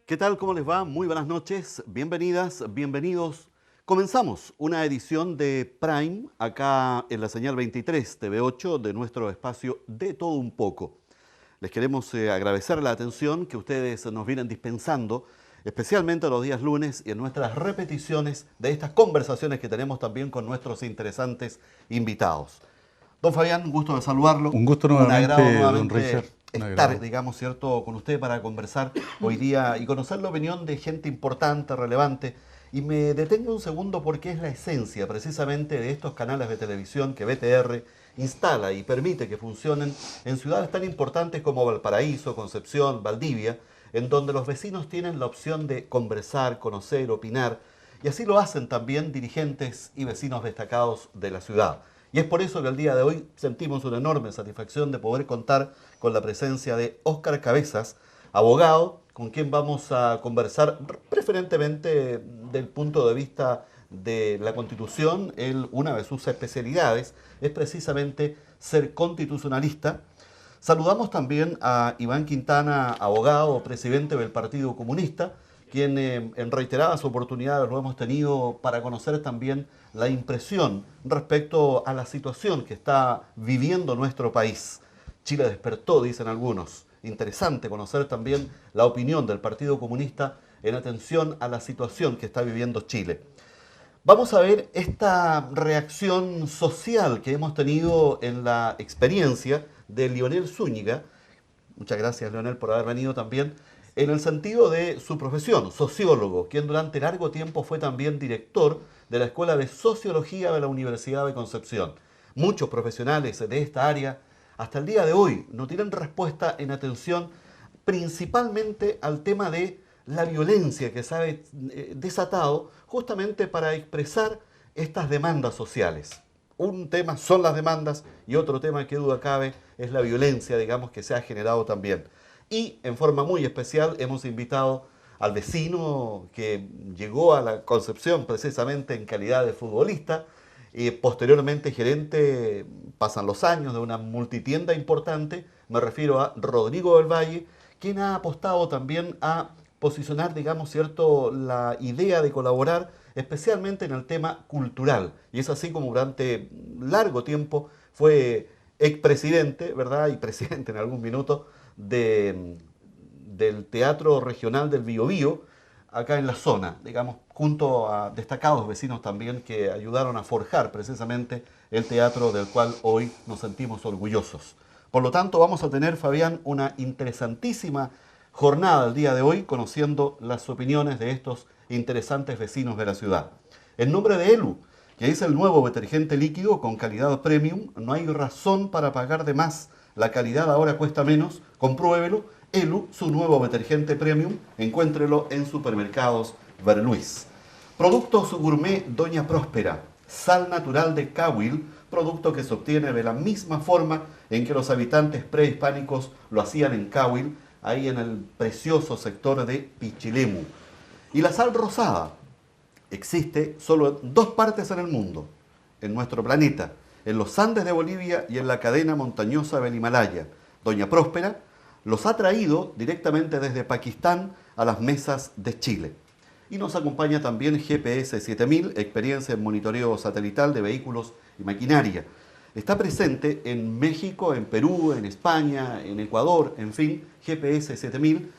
¿Qué tal? ¿Cómo les va? Muy buenas noches, bienvenidas, bienvenidos. Comenzamos una edición de Prime acá en la señal 23 TV8 de nuestro espacio De Todo Un Poco. Les queremos agradecer la atención que ustedes nos vienen dispensando, especialmente los días lunes y en nuestras repeticiones de estas conversaciones que tenemos también con nuestros interesantes invitados. Don Fabián, un gusto de saludarlo. Un gusto Un agrado nuevamente, don nuevamente Richard. estar, digamos, cierto, con usted para conversar hoy día y conocer la opinión de gente importante, relevante. Y me detengo un segundo porque es la esencia precisamente de estos canales de televisión que BTR instala y permite que funcionen en ciudades tan importantes como Valparaíso, Concepción, Valdivia, en donde los vecinos tienen la opción de conversar, conocer, opinar, y así lo hacen también dirigentes y vecinos destacados de la ciudad. Y es por eso que el día de hoy sentimos una enorme satisfacción de poder contar con la presencia de Óscar Cabezas, abogado, con quien vamos a conversar preferentemente del punto de vista de la Constitución. Una de sus especialidades es precisamente ser constitucionalista. Saludamos también a Iván Quintana, abogado, presidente del Partido Comunista, quien en reiteradas oportunidades lo hemos tenido para conocer también la impresión respecto a la situación que está viviendo nuestro país. Chile despertó, dicen algunos. Interesante conocer también la opinión del Partido Comunista en atención a la situación que está viviendo Chile. Vamos a ver esta reacción social que hemos tenido en la experiencia de Lionel Zúñiga. Muchas gracias, Leonel, por haber venido también. En el sentido de su profesión, sociólogo, quien durante largo tiempo fue también director de la Escuela de Sociología de la Universidad de Concepción. Muchos profesionales de esta área hasta el día de hoy no tienen respuesta en atención principalmente al tema de la violencia que se ha desatado justamente para expresar estas demandas sociales. Un tema son las demandas y otro tema que duda cabe es la violencia, digamos, que se ha generado también. Y en forma muy especial hemos invitado al vecino que llegó a la Concepción precisamente en calidad de futbolista y posteriormente gerente, pasan los años, de una multitienda importante. Me refiero a Rodrigo del Valle, quien ha apostado también a posicionar, digamos, cierto, la idea de colaborar especialmente en el tema cultural. Y es así como durante largo tiempo fue expresidente, ¿verdad? Y presidente en algún minuto del Teatro Regional del Biobío, acá en la zona, digamos, junto a destacados vecinos también que ayudaron a forjar precisamente el teatro del cual hoy nos sentimos orgullosos. Por lo tanto, vamos a tener, Fabián, una interesantísima jornada el día de hoy, conociendo las opiniones de estos interesantes vecinos de la ciudad. En nombre de Elu, que es el nuevo detergente líquido con calidad premium, no hay razón para pagar de más. La calidad ahora cuesta menos, compruébelo. Elu, su nuevo detergente premium, encuéntrelo en Supermercados Verluis. Productos Gourmet Doña Próspera, sal natural de Cahuil, producto que se obtiene de la misma forma en que los habitantes prehispánicos lo hacían en Cahuil, ahí en el precioso sector de Pichilemu. Y la sal rosada existe solo en dos partes en el mundo, en nuestro planeta, en los Andes de Bolivia y en la cadena montañosa del Himalaya. Doña Próspera los ha traído directamente desde Pakistán a las mesas de Chile. Y nos acompaña también GPS 7000, experiencia en monitoreo satelital de vehículos y maquinaria. Está presente en México, en Perú, en España, en Ecuador, en fin, GPS 7000.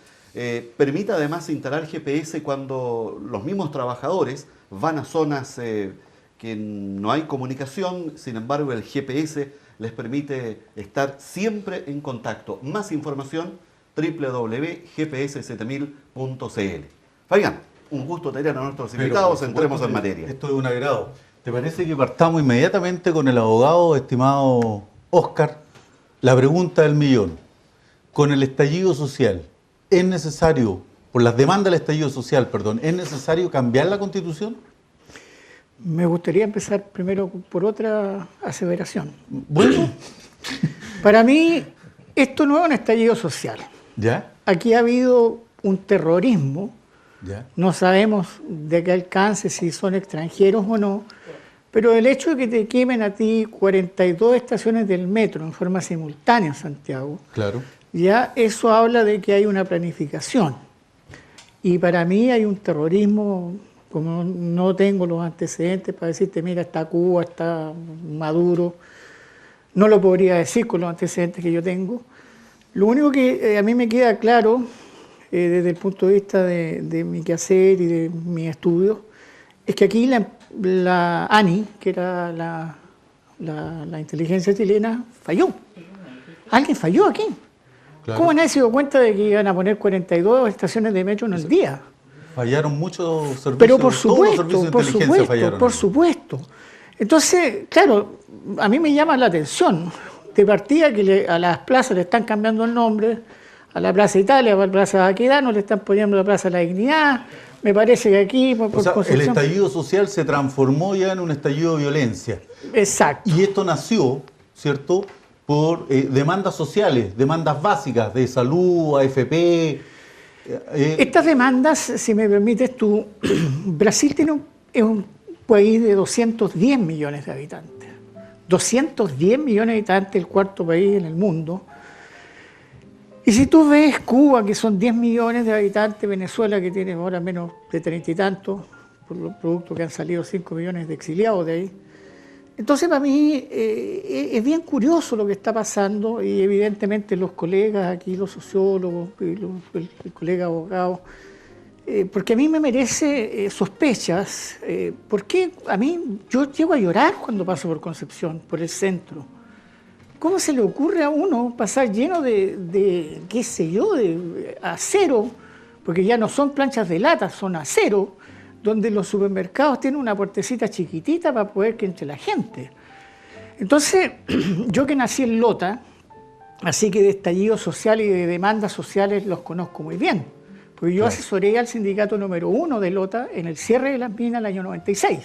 Permite además instalar GPS cuando los mismos trabajadores van a zonas que no hay comunicación, sin embargo el GPS les permite estar siempre en contacto. Más información, www.gps7000.cl. Fabián, un gusto tener a nuestros invitados, entremos en materia. Esto es un agrado. ¿Te parece que partamos inmediatamente con el abogado, estimado Óscar? La pregunta del millón. Con el estallido social, ¿es necesario, por las demandas del estallido social, perdón, ¿es necesario cambiar la Constitución? Me gustaría empezar primero por otra aseveración. Bueno. Para mí, esto no es un estallido social. ¿Ya? Aquí ha habido un terrorismo. ¿Ya? No sabemos de qué alcance, si son extranjeros o no, pero el hecho de que te quemen a ti 42 estaciones del metro en forma simultánea en Santiago, Claro. ya eso habla de que hay una planificación. Y para mí hay un terrorismo, como no tengo los antecedentes para decirte, mira, está Cuba, está Maduro, no lo podría decir con los antecedentes que yo tengo. Lo único que a mí me queda claro, desde el punto de vista de mi quehacer y de mis estudios, es que aquí la ANI, que era la inteligencia chilena, falló. Alguien falló aquí. Claro. ¿Cómo nadie se dio cuenta de que iban a poner 42 estaciones de metro en el día? Fallaron muchos servicios, Pero por supuesto, todos los servicios de por inteligencia supuesto, fallaron. por supuesto. Entonces, claro, a mí me llama la atención, de partida que a las plazas le están cambiando el nombre, a la Plaza Italia, a la Plaza Baquedano, le están poniendo la Plaza de la Dignidad, me parece que aquí, por O sea, el Concepción... estallido social se transformó ya en un estallido de violencia. Exacto. Y esto nació, ¿cierto?, por demandas sociales, demandas básicas de salud, AFP. Estas demandas, si me permites tú, Brasil es un país de 210 millones de habitantes. 210 millones de habitantes, el cuarto país en el mundo. Y si tú ves Cuba, que son 10 millones de habitantes, Venezuela, que tiene ahora menos de 30 y tantos, por los productos que han salido 5 millones de exiliados de ahí. Entonces, para mí es bien curioso lo que está pasando y evidentemente los colegas aquí, los sociólogos, y el colega abogado, porque a mí me merece sospechas, porque a mí yo llego a llorar cuando paso por Concepción, por el centro. ¿Cómo se le ocurre a uno pasar lleno de qué sé yo, de acero, porque ya no son planchas de lata, son acero, donde los supermercados tienen una puertecita chiquitita para poder que entre la gente? Entonces, yo que nací en Lota, así que de estallido social y de demandas sociales los conozco muy bien, porque yo asesoré al sindicato número 1 de Lota en el cierre de las minas el año 96.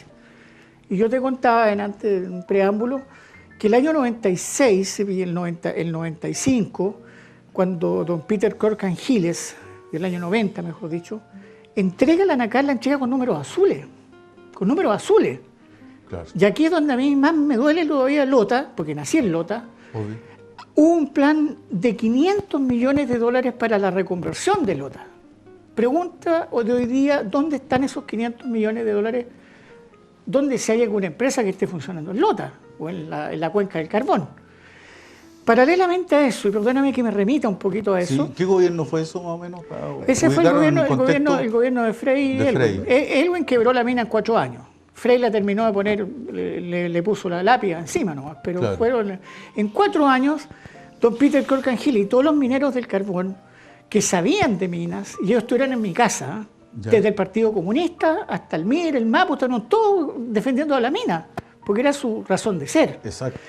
Y yo te contaba en un preámbulo que el año 96 y el 95, cuando don Peter Corcan Giles, del año 90 mejor dicho, entrega la ANACAR, la entrega con números azules. Con números azules. Claro. Y aquí es donde a mí más me duele todavía Lota, porque nací en Lota. Obvio. Hubo un plan de 500 millones de dólares para la reconversión de Lota. Pregunta de hoy día, ¿dónde están esos 500 millones de dólares? ¿Dónde si hay alguna empresa que esté funcionando en Lota o en la cuenca del carbón? Paralelamente a eso, y perdóname que me remita un poquito a eso. Sí. ¿Qué gobierno fue eso más o menos? Ese fue el gobierno de Frei. Elwin quebró la mina en 4 años. Frei la terminó de poner, le puso la lápida encima nomás, pero claro, fueron en 4 años, don Peter Corcan Giles y todos los mineros del carbón que sabían de minas, y ellos estuvieron en mi casa, desde el Partido Comunista hasta el MIR, el MAPU, estaban todos defendiendo a la mina, porque era su razón de ser. Exacto.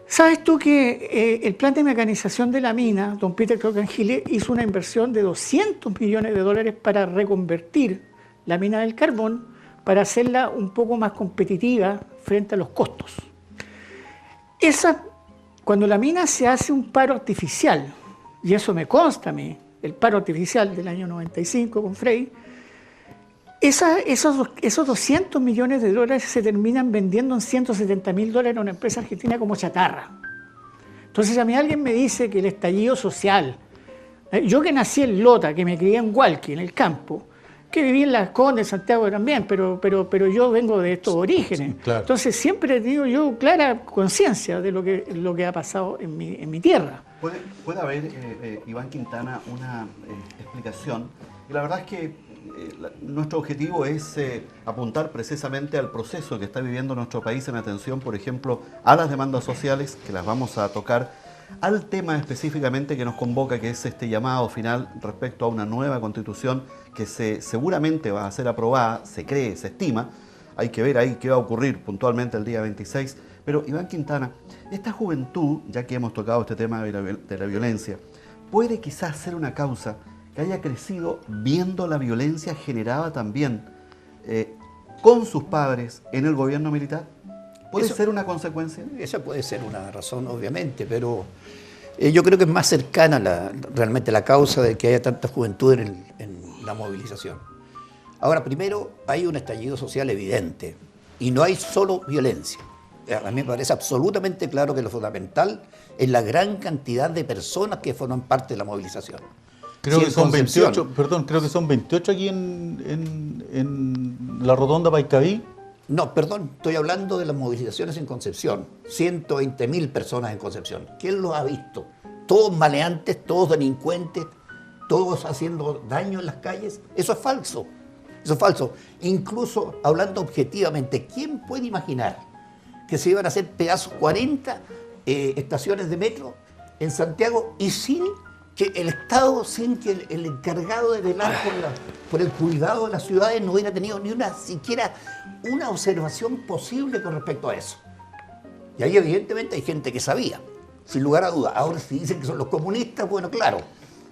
¿Sabes tú que el plan de mecanización de la mina, don Peter Corcan Giles, hizo una inversión de 200 millones de dólares para reconvertir la mina del carbón, para hacerla un poco más competitiva frente a los costos? Cuando la mina se hace un paro artificial, y eso me consta a mí, el paro artificial del año 95 con Frei, esos 200 millones de dólares se terminan vendiendo en 170 mil dólares a una empresa argentina como chatarra. Entonces a mí alguien me dice que el estallido social, yo que nací en Lota, que me crié en Hualqui, en el campo, que viví en Las Condes, en Santiago también, pero yo vengo de estos orígenes. Claro. Entonces siempre he tenido yo clara conciencia de lo que ha pasado en mi tierra. Puede haber, Iván Quintana, una explicación. Y la verdad es que nuestro objetivo es apuntar precisamente al proceso que está viviendo nuestro país en atención, por ejemplo, a las demandas sociales, que las vamos a tocar, al tema específicamente que nos convoca, que es este llamado final respecto a una nueva constitución que seguramente va a ser aprobada, se cree, se estima. Hay que ver ahí qué va a ocurrir puntualmente el día 26. Pero, Iván Quintana, esta juventud, ya que hemos tocado este tema de la violencia, puede quizás ser una causa que haya crecido viendo la violencia generada también con sus padres en el gobierno militar. ¿Puede ser una consecuencia? Esa puede ser una razón, obviamente, pero yo creo que es más cercana realmente la causa de que haya tanta juventud en la movilización. Ahora, primero, hay un estallido social evidente y no hay solo violencia. A mí me parece absolutamente claro que lo fundamental es la gran cantidad de personas que forman parte de la movilización. Creo Si que en son Concepción- 28, perdón, creo que son 28 aquí en la Rotonda Paicaví. No, perdón, estoy hablando de las movilizaciones en Concepción. 120.000 personas en Concepción. ¿Quién los ha visto? Todos maleantes, todos delincuentes, todos haciendo daño en las calles. Eso es falso. Eso es falso. Incluso, hablando objetivamente, ¿quién puede imaginar que se iban a hacer pedazos 40 estaciones de metro en Santiago y sin que el Estado, sin que el encargado de velar por el cuidado de las ciudades no hubiera tenido ni una siquiera una observación posible con respecto a eso? Y ahí evidentemente hay gente que sabía, sin lugar a dudas. Ahora si dicen que son los comunistas, bueno, claro.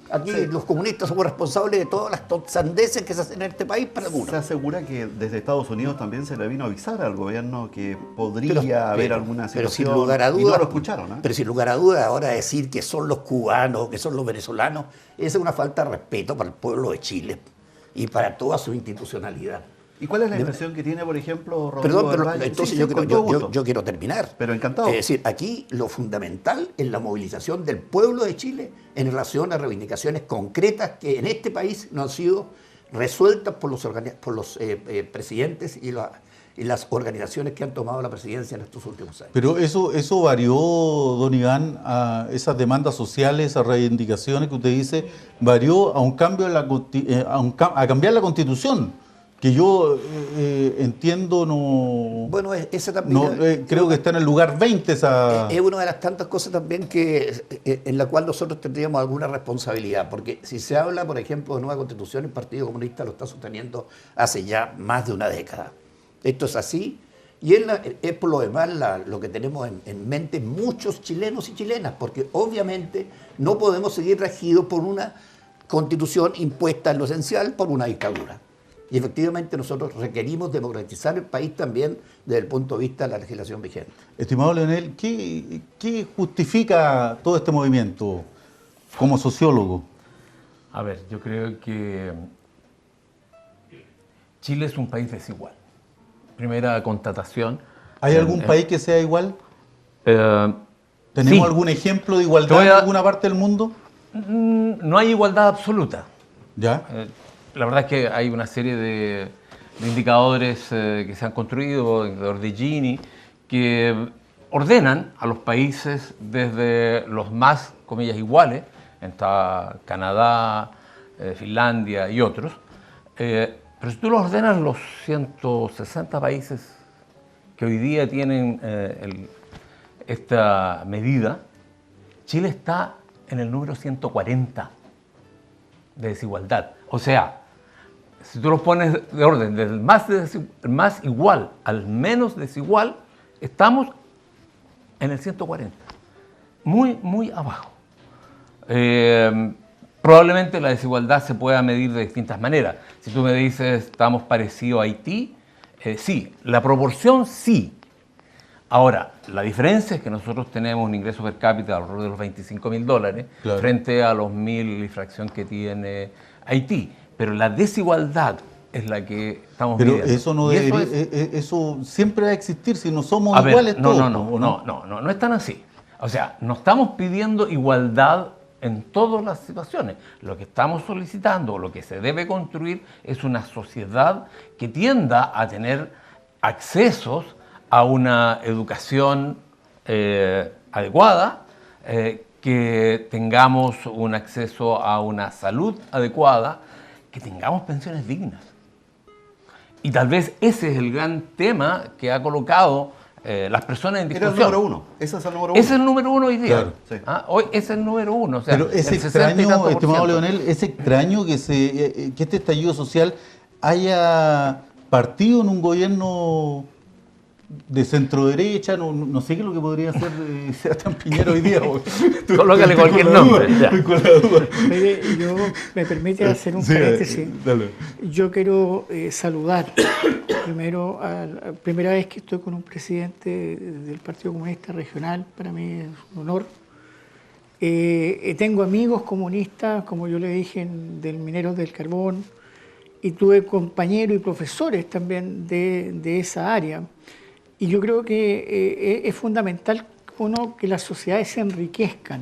Aquí los comunistas somos responsables de todas las sandeces que se hacen en este país para algunos. Se asegura que desde Estados Unidos también se le vino a avisar al gobierno que podría haber alguna Pero situación, sin lugar a y dudas, no lo escucharon, ¿eh? Pero sin lugar a dudas, ahora decir que son los cubanos, que son los venezolanos, esa es una falta de respeto para el pueblo de Chile y para toda su institucionalidad. ¿Y cuál es la impresión que tiene, por ejemplo, Rodrigo Perdón, pero del Valle? entonces Sí, yo, sí, quiero, con todo yo, gusto. yo quiero terminar. Pero encantado. Es decir, aquí lo fundamental es la movilización del pueblo de Chile en relación a reivindicaciones concretas que en este país no han sido resueltas por los presidentes y las organizaciones que han tomado la presidencia en estos últimos años. Pero eso varió, don Iván, a esas demandas sociales, esas reivindicaciones que usted dice, varió a un cambio a cambiar la Constitución, que yo entiendo Bueno, esa también creo que está en el lugar 20 esa... es una de las tantas cosas también en la cual nosotros tendríamos alguna responsabilidad, porque si se habla, por ejemplo, de nueva Constitución, el Partido Comunista lo está sosteniendo hace ya más de una década. Esto es así, y es por lo demás lo que tenemos en mente muchos chilenos y chilenas, porque obviamente no podemos seguir regidos por una constitución impuesta en lo esencial por una dictadura. Y efectivamente nosotros requerimos democratizar el país también desde el punto de vista de la legislación vigente. Estimado Leonel, ¿qué justifica todo este movimiento como sociólogo? A ver, yo creo que Chile es un país desigual. Primera constatación. ¿Hay algún país que sea igual? ¿Tenemos Sí. algún ejemplo de igualdad en alguna parte del mundo? No hay igualdad absoluta. ¿Ya? La verdad es que hay una serie de indicadores que se han construido, indicadores de Gini, que ordenan a los países desde los más, comillas, iguales, está Canadá, Finlandia y otros, pero si tú los ordenas los 160 países que hoy día tienen esta medida, Chile está en el número 140 de desigualdad. O sea, si tú los pones de orden, del más igual al menos desigual, estamos en el 140. Muy, muy abajo. Probablemente la desigualdad se pueda medir de distintas maneras. Si tú me dices, estamos parecidos a Haití, sí, la proporción sí. Ahora, la diferencia es que nosotros tenemos un ingreso per cápita alrededor de los $25.000 Claro. frente a los 1.000 y fracción que tiene Haití. Pero la desigualdad es la que estamos Pero midiendo. eso no Y debería, es- eso siempre va a existir si no somos a ver, iguales no, todos. no, ¿o no es tan así. O sea, no estamos pidiendo igualdad en todas las situaciones. Lo que estamos solicitando, lo que se debe construir es una sociedad que tienda a tener accesos a una educación adecuada, que tengamos un acceso a una salud adecuada, que tengamos pensiones dignas. Y tal vez ese es el gran tema que ha colocado las personas en Era discusión. el número uno. Ese es el número uno. Ese es el número uno hoy día. Claro. Sí. Hoy es el número uno. O sea, Pero es el 60 y extraño, tanto por estimado ciento. Leonel, es extraño que este estallido social haya partido en un gobierno de centro derecha, no sé qué es lo que podría hacer Sebastián Piñera hoy día. Colócale cualquier nombre, ya. Estoy con la duda. Mire, yo me permite hacer un Sí, paréntesis. dale. Yo quiero saludar primero a la primera vez que estoy con un presidente del Partido Comunista Regional, para mí es un honor. Tengo amigos comunistas, como yo le dije, del Mineros del Carbón, y tuve compañeros y profesores también de esa área. Y yo creo que es fundamental, uno, que las sociedades se enriquezcan.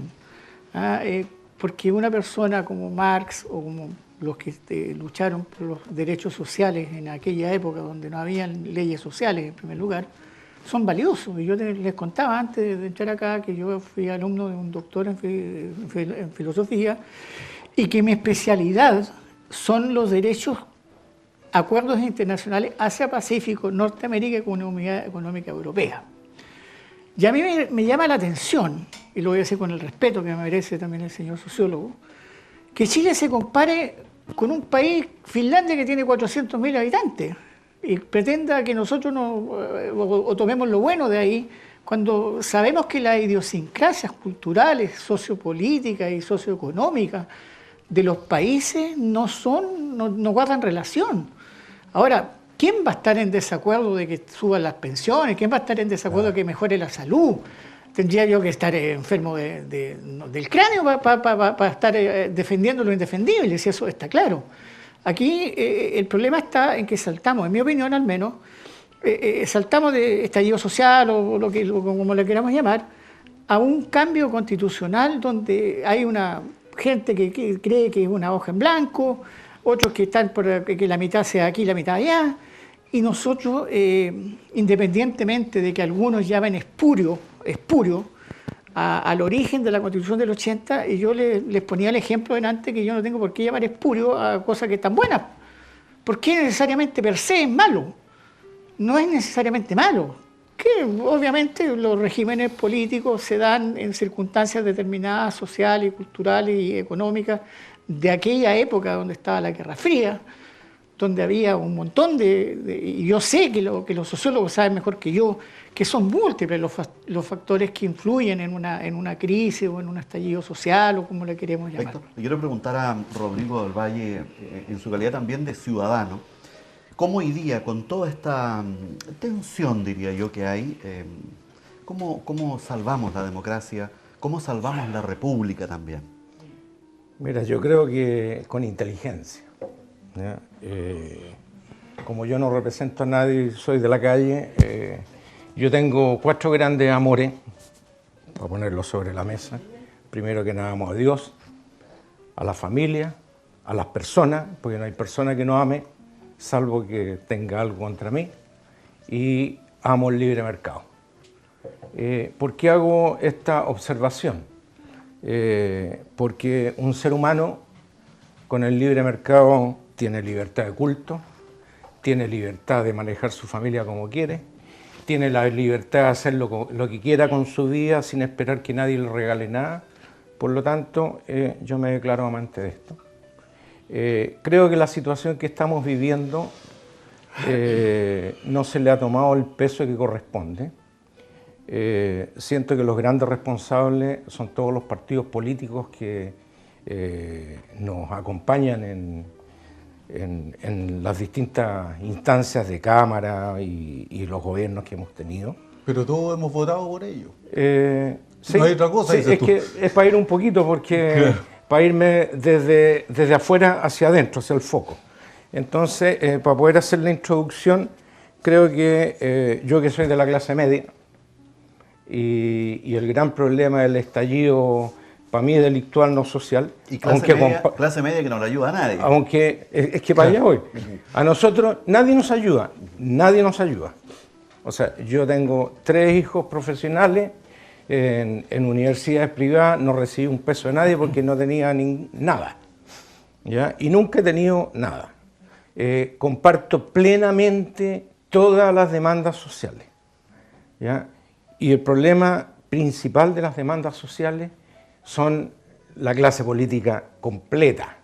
porque una persona como Marx o como los que lucharon por los derechos sociales en aquella época donde no habían leyes sociales en primer lugar, son valiosos. Y yo les contaba antes de entrar acá que yo fui alumno de un doctor en filosofía y que mi especialidad son los derechos, acuerdos internacionales Asia-Pacífico, Norteamérica y Comunidad Económica Europea. Y a mí me llama la atención, y lo voy a decir con el respeto que me merece también el señor sociólogo, que Chile se compare con un país, Finlandia, que tiene 400.000 habitantes, y pretenda que nosotros o tomemos lo bueno de ahí, cuando sabemos que las idiosincrasias culturales, sociopolíticas y socioeconómicas de los países no guardan relación. Ahora, ¿quién va a estar en desacuerdo de que suban las pensiones? ¿Quién va a estar en desacuerdo de que mejore la salud? Tendría yo que estar enfermo del cráneo para estar defendiendo lo indefendible, si eso está claro. Aquí el problema está en que saltamos, en mi opinión al menos, saltamos de estallido social o como le queramos llamar, a un cambio constitucional donde hay una gente que cree que es una hoja en blanco, otros que están por que la mitad sea aquí y la mitad allá, y nosotros, independientemente de que algunos llamen espurio al origen de la Constitución del 80, y yo les ponía el ejemplo delante que yo no tengo por qué llamar espurio a cosas que están buenas. ¿Por qué necesariamente per se es malo? No es necesariamente malo. Que obviamente los regímenes políticos se dan en circunstancias determinadas, sociales, culturales y económicas, de aquella época donde estaba la Guerra Fría, donde había un montón y yo sé que los sociólogos saben mejor que yo, que son múltiples los factores que influyen en una crisis o en un estallido social o como le queremos llamar. Héctor, le quiero preguntar a Rodrigo del Valle, en su calidad también de ciudadano, ¿cómo hoy día, con toda esta tensión, diría yo, que hay, cómo salvamos la democracia, cómo salvamos la república también? Mira, yo creo que con inteligencia. Como yo no represento a nadie, soy de la calle, yo tengo 4 grandes amores, para ponerlos sobre la mesa. Primero que nada amo a Dios, a la familia, a las personas, porque no hay persona que no ame, salvo que tenga algo contra mí, y amo el libre mercado. ¿Por qué hago esta observación? Porque un ser humano con el libre mercado tiene libertad de culto, tiene libertad de manejar su familia como quiere, tiene la libertad de hacer lo que quiera con su vida sin esperar que nadie le regale nada. Por lo tanto, yo me declaro amante de esto. Creo que la situación que estamos viviendo no se le ha tomado el peso que corresponde. Siento que los grandes responsables son todos los partidos políticos que nos acompañan en las distintas instancias de Cámara y los gobiernos que hemos tenido. Pero todos hemos votado por ellos. Sí, no hay otra cosa, sí, dices es tú. que es para ir un poquito, porque para irme desde afuera hacia adentro, hacia el foco. Entonces, para poder hacer la introducción, creo que yo que soy de la clase media, y el gran problema del estallido, para mí, delictual, no social. Y clase media que no le ayuda a nadie. Aunque es que para allá voy. A nosotros nadie nos ayuda, nadie nos ayuda. O sea, yo tengo 3 hijos profesionales en universidades privadas, no recibí un peso de nadie porque no tenía nada, ¿ya? Y nunca he tenido nada. Comparto plenamente todas las demandas sociales, ¿ya? Y el problema principal de las demandas sociales son la clase política completa,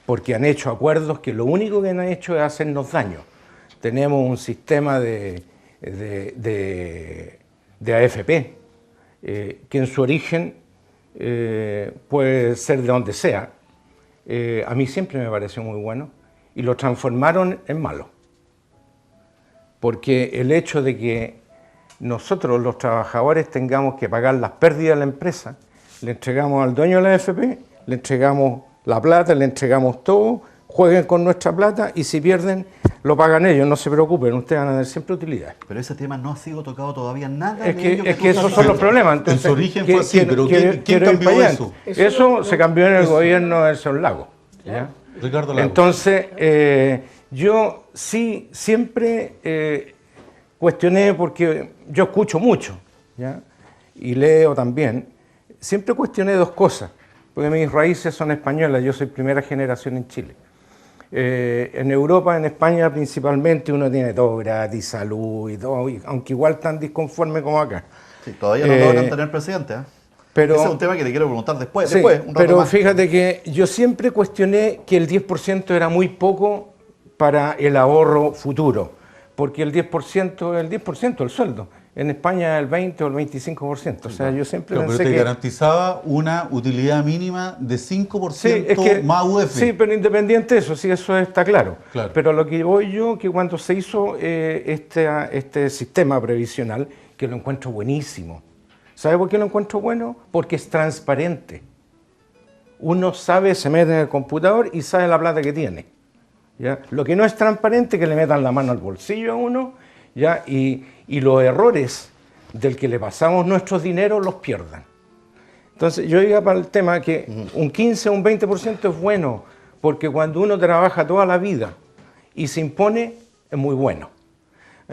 porque han hecho acuerdos que lo único que han hecho es hacernos daño. Tenemos un sistema de AFP, que en su origen puede ser de donde sea. A mí siempre me pareció muy bueno, y lo transformaron en malo. Porque el hecho de que nosotros, los trabajadores, tengamos que pagar las pérdidas de la empresa, le entregamos al dueño de la AFP, le entregamos la plata, le entregamos todo, jueguen con nuestra plata, y si pierden, lo pagan ellos, no se preocupen, ustedes van a tener siempre utilidades. Pero ese tema no ha sido tocado todavía nada. Es de ello que tú esos estás son los haciendo. problemas. En su origen fue así, pero ¿quién quiero ir cambió para allá. eso? Eso se cambió en el gobierno del señor Lago. ¿Ya? Ricardo Lagos. Entonces, yo sí siempre cuestioné, porque yo escucho mucho, ¿ya? Y leo también, siempre cuestioné dos cosas, porque mis raíces son españolas, yo soy primera generación en Chile. En Europa, en España principalmente, uno tiene todo gratis, salud y todo, aunque igual tan disconforme como acá. Sí, todavía no logran tener presidente. Pero, ese es un tema que le quiero preguntar después. sí, un rato pero más. fíjate que yo siempre cuestioné que el 10% era muy poco para el ahorro futuro, porque el 10% es el 10% del sueldo. En España el 20 o el 25%. O sea, yo siempre Claro, pero pensé te que... garantizaba una utilidad mínima de 5% Sí, es que, más UF. sí, pero independiente de eso, sí, eso está claro. Claro. Pero lo que voy yo, que cuando se hizo este sistema previsional, que lo encuentro buenísimo. ¿Sabe por qué lo encuentro bueno? Porque es transparente. Uno sabe, se mete en el computador y sabe la plata que tiene. ¿Ya? Lo que no es transparente es que le metan la mano al bolsillo a uno, ¿ya? Y los errores del que le pasamos nuestros dineros los pierdan. Entonces yo iba para el tema que un 15 o un 20% es bueno, porque cuando uno trabaja toda la vida y se impone, es muy bueno.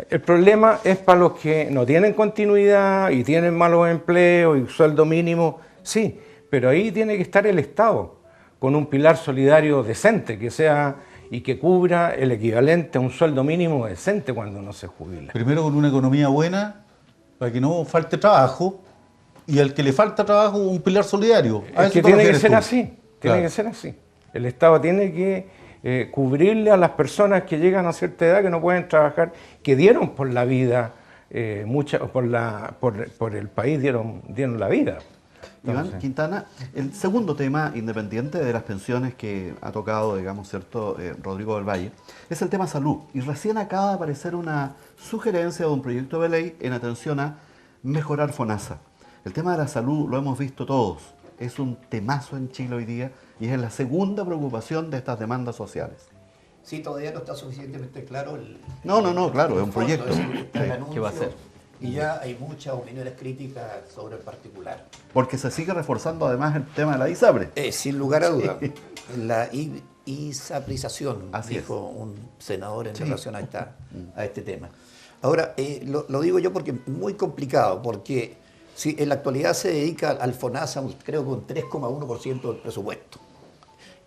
El problema es para los que no tienen continuidad y tienen malos empleos y sueldo mínimo, sí, pero ahí tiene que estar el Estado, con un pilar solidario decente, que sea y que cubra el equivalente a un sueldo mínimo decente cuando uno se jubila. Primero con una economía buena, para que no falte trabajo, y al que le falta trabajo, un pilar solidario. Es que tiene que ser así, tiene que ser así. El Estado tiene que cubrirle a las personas que llegan a cierta edad, que no pueden trabajar, que dieron por la vida, por el país dieron la vida. Iván Quintana, el segundo tema, independiente de las pensiones que ha tocado, digamos, cierto, Rodrigo del Valle, es el tema salud. Y recién acaba de aparecer una sugerencia de un proyecto de ley en atención a mejorar FONASA. El tema de la salud lo hemos visto todos. Es un temazo en Chile hoy día y es la segunda preocupación de estas demandas sociales. Sí, todavía no está suficientemente claro claro, es un proyecto. ¿Qué va a hacer? Y ya hay muchas opiniones críticas sobre el particular. Porque se sigue reforzando además el tema de la ISAPRE. Sin lugar a dudas, la ISAPRización, Así dijo un senador en relación a este tema. Ahora, lo digo yo porque es muy complicado, porque si en la actualidad se dedica al FONASA, creo que un 3,1% del presupuesto.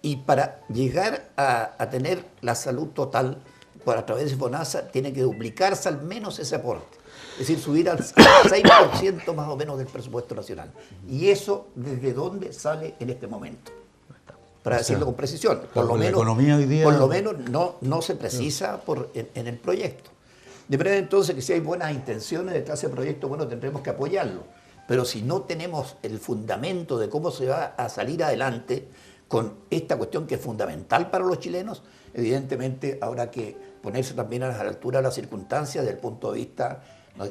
Y para llegar a tener la salud total, a través de FONASA, tiene que duplicarse al menos ese aporte. Es decir, subir al 6% más o menos del presupuesto nacional. ¿Y eso desde dónde sale en este momento? Para decirlo con precisión. Por lo menos, economía hoy día... por lo menos no se precisa en el proyecto. De manera entonces que si hay buenas intenciones detrás de ese proyecto, bueno, tendremos que apoyarlo. Pero si no tenemos el fundamento de cómo se va a salir adelante con esta cuestión que es fundamental para los chilenos, evidentemente habrá que ponerse también a la altura de las circunstancias desde el punto de vista,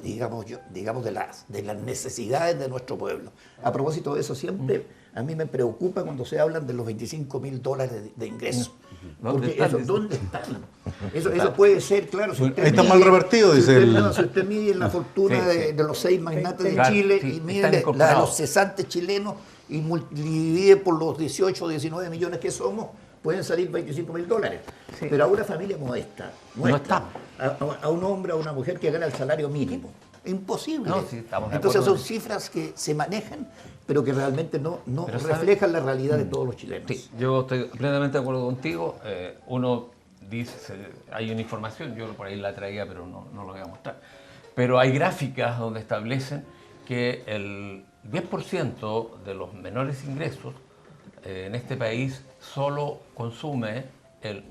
digamos de las necesidades de nuestro pueblo. A propósito de eso, siempre a mí me preocupa cuando se hablan de los $25.000 de ingresos. Porque eso, ¿dónde están? Eso puede ser, claro. Si usted está mal repartido, dice el... Si usted mide la fortuna de los 6 magnates de Chile y mide la de los cesantes chilenos y divide por los 18 o 19 millones que somos, pueden salir $25.000. Sí. Pero a una familia modesta, No está. a un hombre o a una mujer que gana el salario mínimo. Imposible. No, sí, estamos de Entonces acuerdo son en eso. cifras que se manejan, pero que realmente no Pero ¿sabe? reflejan la realidad de todos los chilenos. Sí, yo estoy plenamente de acuerdo contigo. Uno dice, hay una información, yo por ahí la traía, pero no lo voy a mostrar. Pero hay gráficas donde establecen que el 10% de los menores ingresos en este país solo consume entre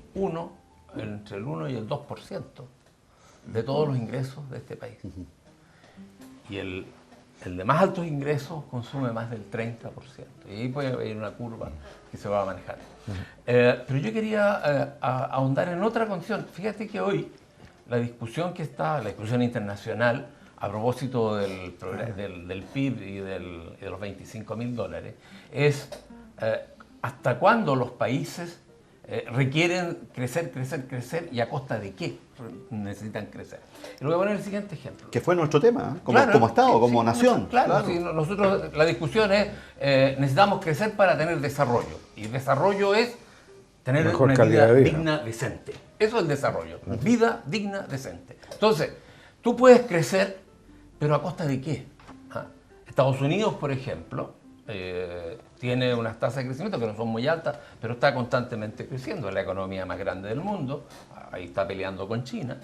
el 1 y el 2% de todos los ingresos de este país. Y el de más altos ingresos consume más del 30%. Y ahí puede haber una curva que se va a manejar. Pero yo quería ahondar en otra condición. Fíjate que hoy la discusión internacional a propósito del PIB y de los $25.000 es hasta cuándo los países requieren crecer, crecer, crecer, ¿y a costa de qué necesitan crecer? Y le voy a poner el siguiente ejemplo. Que fue nuestro tema, ¿eh? Claro, como Estado, sí, como sí, nación. Claro, sí, nosotros la discusión es, necesitamos crecer para tener desarrollo. Y el desarrollo es tener Mejor una calidad vida de vida. digna, decente. Eso es el desarrollo. Vida digna, decente. Entonces, tú puedes crecer, pero ¿a costa de qué? ¿Ah? Estados Unidos, por ejemplo, tiene unas tasas de crecimiento que no son muy altas, pero está constantemente creciendo. Es la economía más grande del mundo. Ahí está peleando con China.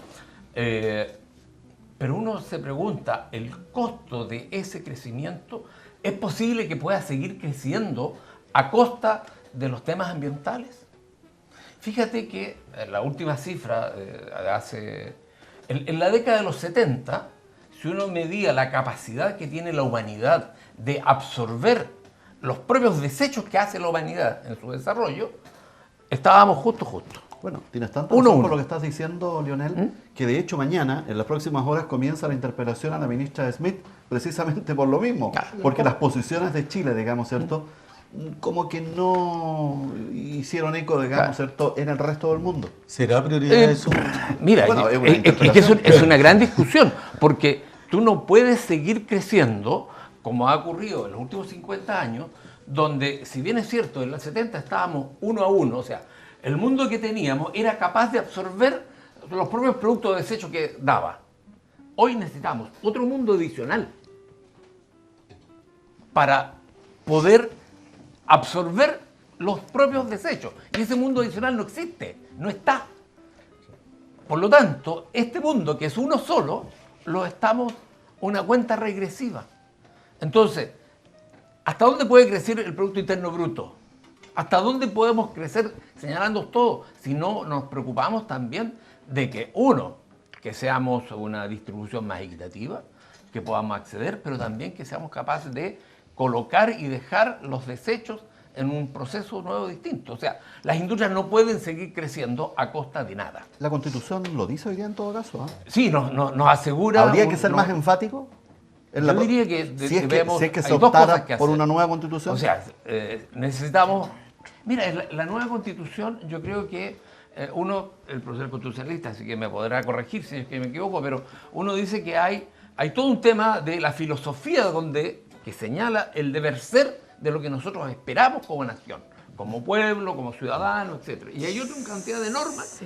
Pero uno se pregunta, ¿el costo de ese crecimiento es posible que pueda seguir creciendo a costa de los temas ambientales? Fíjate que la última cifra en la década de los 70, si uno medía la capacidad que tiene la humanidad de absorber los propios desechos que hace la humanidad en su desarrollo, estábamos justo. Bueno, tienes tanta 1-1. razón por lo que estás diciendo, Lionel, que de hecho mañana, en las próximas horas, comienza la interpelación a la ministra Smith, precisamente por lo mismo, porque las posiciones de Chile, digamos, ¿cierto?, como que no hicieron eco, digamos, ¿cierto?, en el resto del mundo. ¿Será prioridad eso? Mira, Bueno, es una que interpelación. es una gran discusión, porque tú no puedes seguir creciendo como ha ocurrido en los últimos 50 años, donde, si bien es cierto, en los 70 estábamos 1-1, o sea, el mundo que teníamos era capaz de absorber los propios productos de desecho que daba. Hoy necesitamos otro mundo adicional para poder absorber los propios desechos. Y ese mundo adicional no existe, no está. Por lo tanto, este mundo, que es uno solo, lo estamos una cuenta regresiva. Entonces, ¿hasta dónde puede crecer el Producto Interno Bruto? ¿Hasta dónde podemos crecer señalando todo? Si no nos preocupamos también de que, uno, que seamos una distribución más equitativa, que podamos acceder, pero también que seamos capaces de colocar y dejar los desechos en un proceso nuevo distinto. O sea, las industrias no pueden seguir creciendo a costa de nada. La Constitución lo dice hoy día en todo caso, ¿eh? Sí, nos asegura... ¿Habría que ser más enfático? Yo diría que si es que se hay dos cosas optara que por hacer. una nueva Constitución. O sea, necesitamos... Mira, la nueva Constitución, yo creo que el profesor constitucionalista, así que me podrá corregir si es que me equivoco, pero uno dice que hay todo un tema de la filosofía que señala el deber ser de lo que nosotros esperamos como nación, como pueblo, como ciudadano, etc. Y hay otra cantidad de normas,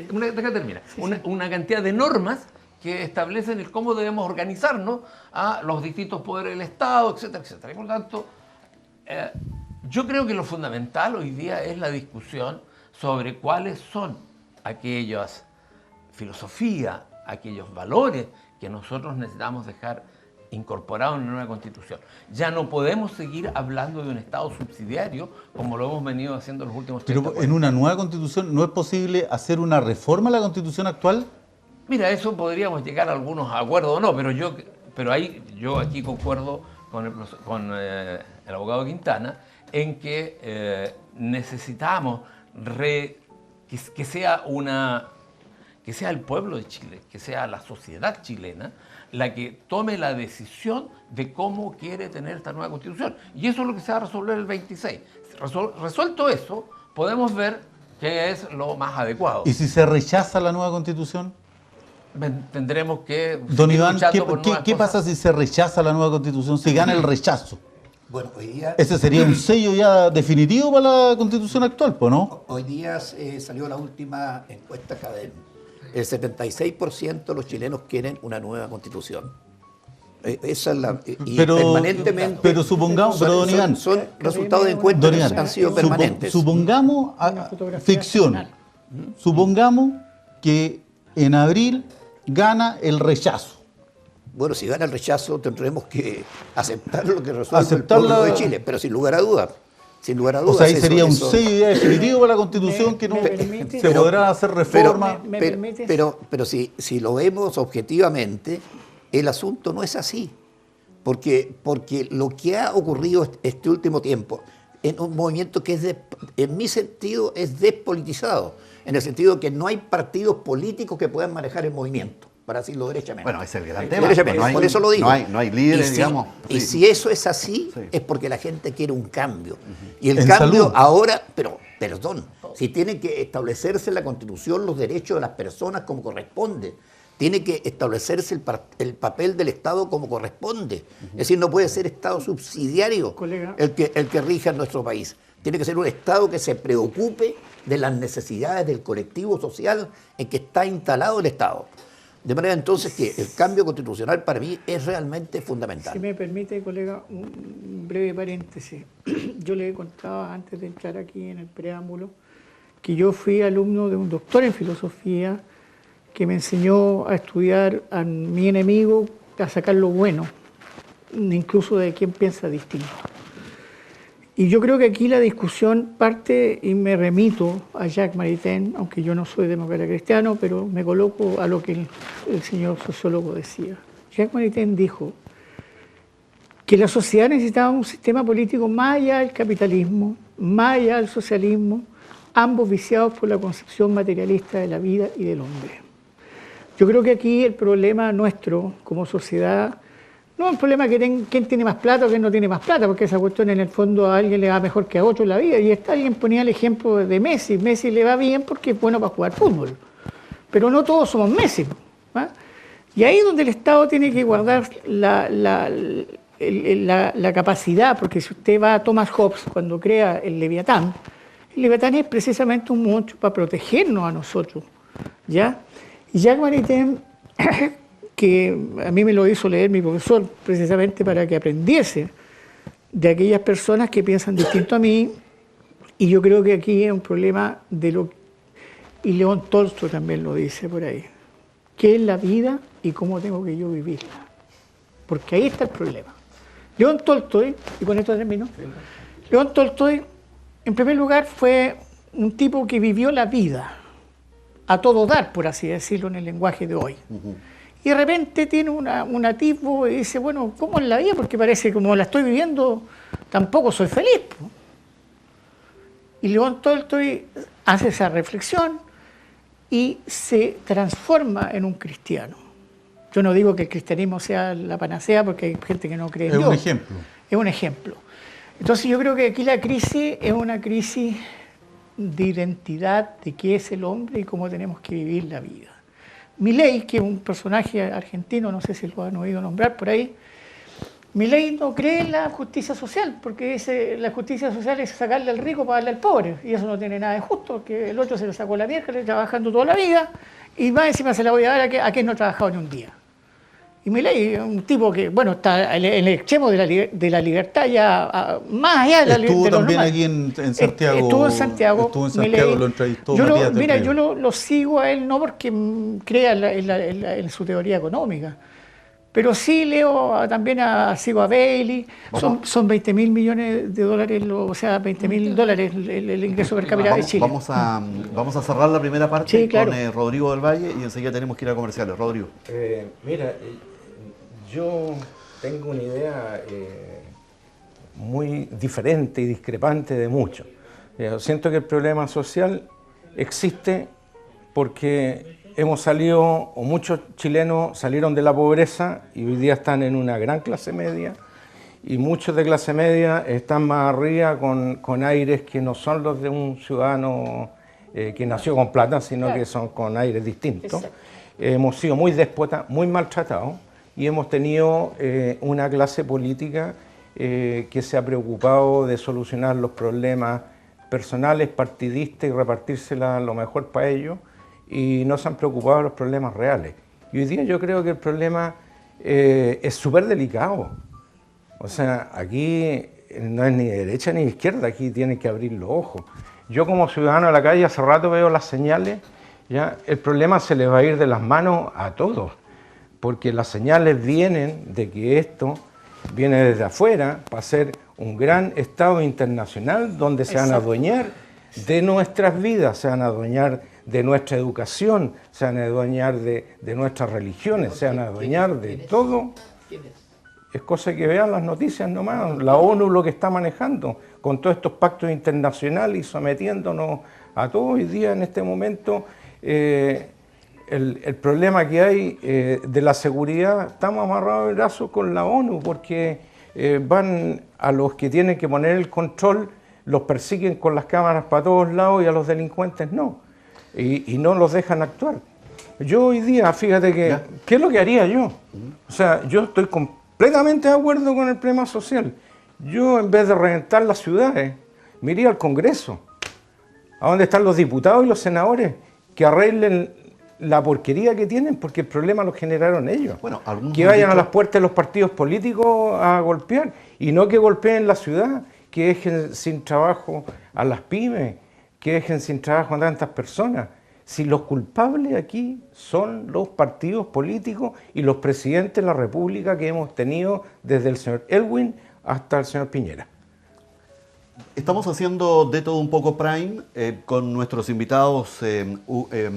una cantidad de normas que establecen el cómo debemos organizarnos a los distintos poderes del Estado, etcétera, etcétera. Y por lo tanto, yo creo que lo fundamental hoy día es la discusión sobre cuáles son aquellas filosofías, aquellos valores que nosotros necesitamos dejar incorporados en una nueva Constitución. Ya no podemos seguir hablando de un Estado subsidiario como lo hemos venido haciendo en los últimos 30 Pero en una nueva Constitución, ¿no es posible hacer una reforma a la Constitución actual? Mira, eso podríamos llegar a algunos acuerdos o no, pero yo aquí concuerdo con el abogado Quintana en que necesitamos que sea el pueblo de Chile, que sea la sociedad chilena la que tome la decisión de cómo quiere tener esta nueva Constitución. Y eso es lo que se va a resolver el 26. Resuelto eso, podemos ver qué es lo más adecuado. ¿Y si se rechaza la nueva Constitución? Tendremos que... Don Iván, luchando ¿qué pasa si se rechaza la nueva Constitución, si gana el rechazo? Bueno, hoy día, Ese sería un sello ya definitivo para la Constitución actual, ¿no? hoy día salió la última encuesta CADEM. El 76% de los chilenos quieren una nueva constitución. Esa es la... y permanentemente... Pero supongamos, don Iván, son resultados de encuestas don que Iván, han sido permanentes. supongamos, ficción, supongamos que en abril gana el rechazo. Bueno, si gana el rechazo tendremos que aceptar lo que resuelve el pueblo de Chile, pero sin lugar a dudas. Sin lugar a dudas. O sea, ahí sería un eso- sello ya definitivo para la Constitución que no se podrán hacer reformas. ¿Me permites? Pero si lo vemos objetivamente, el asunto no es así. Porque lo que ha ocurrido este último tiempo, en un movimiento que en mi sentido es despolitizado, en el sentido que no hay partidos políticos que puedan manejar el movimiento, para decirlo derechamente. Bueno, ese es el gran tema. Derechamente, No hay- por eso lo digo. no hay líderes, Y digamos. Y Sí. si eso es así, Sí. es porque la gente quiere un cambio. Y el En cambio salud. ahora, pero perdón, Si tiene que establecerse en la Constitución los derechos de las personas como corresponde, tiene que establecerse el papel del Estado como corresponde. Es decir, no puede ser Estado subsidiario el que rija en nuestro país. Tiene que ser un Estado que se preocupe de las necesidades del colectivo social en que está instalado el Estado. De manera entonces que el cambio constitucional para mí es realmente fundamental. Si me permite, colega, un breve paréntesis. Yo le contaba antes de entrar aquí en el preámbulo que yo fui alumno de un doctor en filosofía que me enseñó a estudiar a mi enemigo, a sacar lo bueno, incluso de quien piensa distinto. Y yo creo que aquí la discusión parte, y me remito a Jacques Maritain, aunque yo no soy demócrata cristiano, pero me coloco a lo que el señor sociólogo decía. Jacques Maritain dijo que la sociedad necesitaba un sistema político más allá del capitalismo, más allá del socialismo, ambos viciados por la concepción materialista de la vida y del hombre. Yo creo que aquí el problema nuestro como sociedad no es un problema que quién tiene más plata o quién no tiene más plata, porque esa cuestión en el fondo a alguien le va mejor que a otro en la vida. Y alguien ponía el ejemplo de Messi. Messi le va bien porque es bueno para jugar fútbol. Pero no todos somos Messi. ¿Ah? Y ahí es donde el Estado tiene que guardar la capacidad, porque si usted va a Thomas Hobbes cuando crea el Leviatán es precisamente un monstruo para protegernos a nosotros. ¿Ya? Y Jacques Maritain, que a mí me lo hizo leer mi profesor precisamente para que aprendiese de aquellas personas que piensan distinto a mí, y yo creo que aquí es un problema y León Tolstoy también lo dice por ahí, qué es la vida y cómo tengo que yo vivirla, porque ahí está el problema. León Tolstoy, y con esto termino, León Tolstoy en primer lugar fue un tipo que vivió la vida a todo dar, por así decirlo en el lenguaje de hoy. Y de repente tiene un atisbo y dice, bueno, ¿cómo es la vida? Porque parece que como la estoy viviendo, tampoco soy feliz. Y León Tolstoy hace esa reflexión y se transforma en un cristiano. Yo no digo que el cristianismo sea la panacea porque hay gente que no cree en Dios. Es un ejemplo. Es un ejemplo. Entonces yo creo que aquí la crisis es una crisis de identidad, de qué es el hombre y cómo tenemos que vivir la vida. Milei, que es un personaje argentino, no sé si lo han oído nombrar por ahí, Milei no cree en la justicia social, porque la justicia social es sacarle al rico para darle al pobre, y eso no tiene nada de justo, porque el otro se lo sacó la mierda, le trabajando toda la vida, y más encima se la voy a dar a quien no ha trabajado ni un día. Y Milei es un tipo que, bueno, está en el extremo de la libertad ya, más allá de la libertad. Estuvo también aquí en Santiago. Estuvo en Santiago, Milei, lo entrevistó Matías del Río. Yo lo sigo a él no porque crea en su teoría económica, pero sí leo también sigo a Bailey. Son 20.000 millones de dólares, o sea, 20.000 dólares el ingreso per cápita de Chile. Vamos a cerrar la primera parte sí, claro, con Rodrigo del Valle y enseguida tenemos que ir a comerciales. Rodrigo. Mira, yo tengo una idea muy diferente y discrepante de muchos. Siento que el problema social existe porque hemos salido, o muchos chilenos salieron de la pobreza y hoy día están en una gran clase media, y muchos de clase media están más arriba con aires que no son los de un ciudadano que nació con plata, sino claro, que son con aires distintos. Hemos sido muy déspotas, muy maltratados, y hemos tenido una clase política que se ha preocupado de solucionar los problemas personales, partidistas y repartírsela lo mejor para ellos, y no se han preocupado de los problemas reales. Y hoy día yo creo que el problema es súper delicado. O sea, aquí no es ni derecha ni izquierda, aquí tienen que abrir los ojos. Yo como ciudadano de la calle hace rato veo las señales, ya el problema se les va a ir de las manos a todos, porque las señales vienen de que esto viene desde afuera para ser un gran Estado internacional donde se van a adueñar de nuestras vidas, se van a adueñar de nuestra educación, se van a adueñar de nuestras religiones, se van a adueñar de todo. Es cosa que vean las noticias nomás, la ONU lo que está manejando con todos estos pactos internacionales y sometiéndonos a todo. Hoy día en este momento el problema que hay de la seguridad, estamos amarrados de brazos con la ONU porque van a los que tienen que poner el control, los persiguen con las cámaras para todos lados y a los delincuentes no. Y no los dejan actuar. Yo hoy día, fíjate que, ¿qué es lo que haría yo? O sea, yo estoy completamente de acuerdo con el problema social. Yo, en vez de reventar las ciudades, me iría al Congreso, a donde están los diputados y los senadores, que arreglen la porquería que tienen, porque el problema lo generaron ellos. Bueno, que vayan a las puertas de los partidos políticos a golpear, y no que golpeen la ciudad, que dejen sin trabajo a las pymes, que dejen sin trabajo a tantas personas. Si los culpables aquí son los partidos políticos y los presidentes de la República que hemos tenido desde el señor Elwin hasta el señor Piñera. Estamos haciendo de todo un poco Prime con nuestros invitados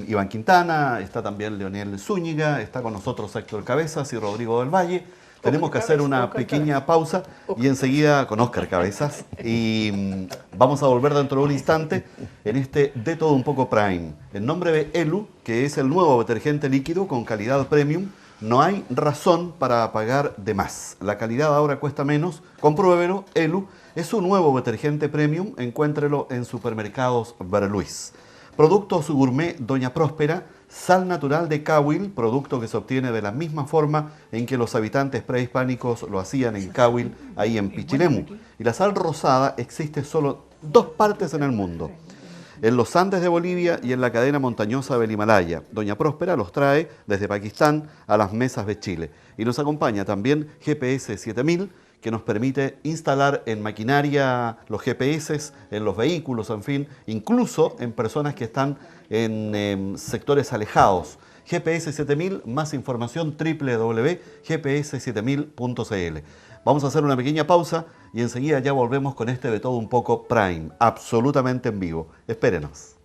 Iván Quintana, está también Leonel Zúñiga, está con nosotros Héctor Cabezas y Rodrigo del Valle. Tenemos que hacer una pequeña pausa y enseguida con Óscar Cabezas. Y vamos a volver dentro de un instante en este De Todo Un Poco Prime. En nombre de Elu, que es el nuevo detergente líquido con calidad premium, no hay razón para pagar de más. La calidad ahora cuesta menos. Compruébelo, Elu es un nuevo detergente premium. Encuéntrelo en supermercados Verluis. Productos gourmet Doña Próspera, sal natural de Cahuil, producto que se obtiene de la misma forma en que los habitantes prehispánicos lo hacían en Cahuil, ahí en Pichilemu. Y la sal rosada existe solo 2 partes en el mundo, en los Andes de Bolivia y en la cadena montañosa del Himalaya. Doña Próspera los trae desde Pakistán a las mesas de Chile. Y nos acompaña también GPS 7000, que nos permite instalar en maquinaria los GPS, en los vehículos, en fin, incluso en personas que están en sectores alejados. GPS 7000, más información www.gps7000.cl. Vamos a hacer una pequeña pausa y enseguida ya volvemos con este De Todo Un Poco Prime, absolutamente en vivo. Espérenos.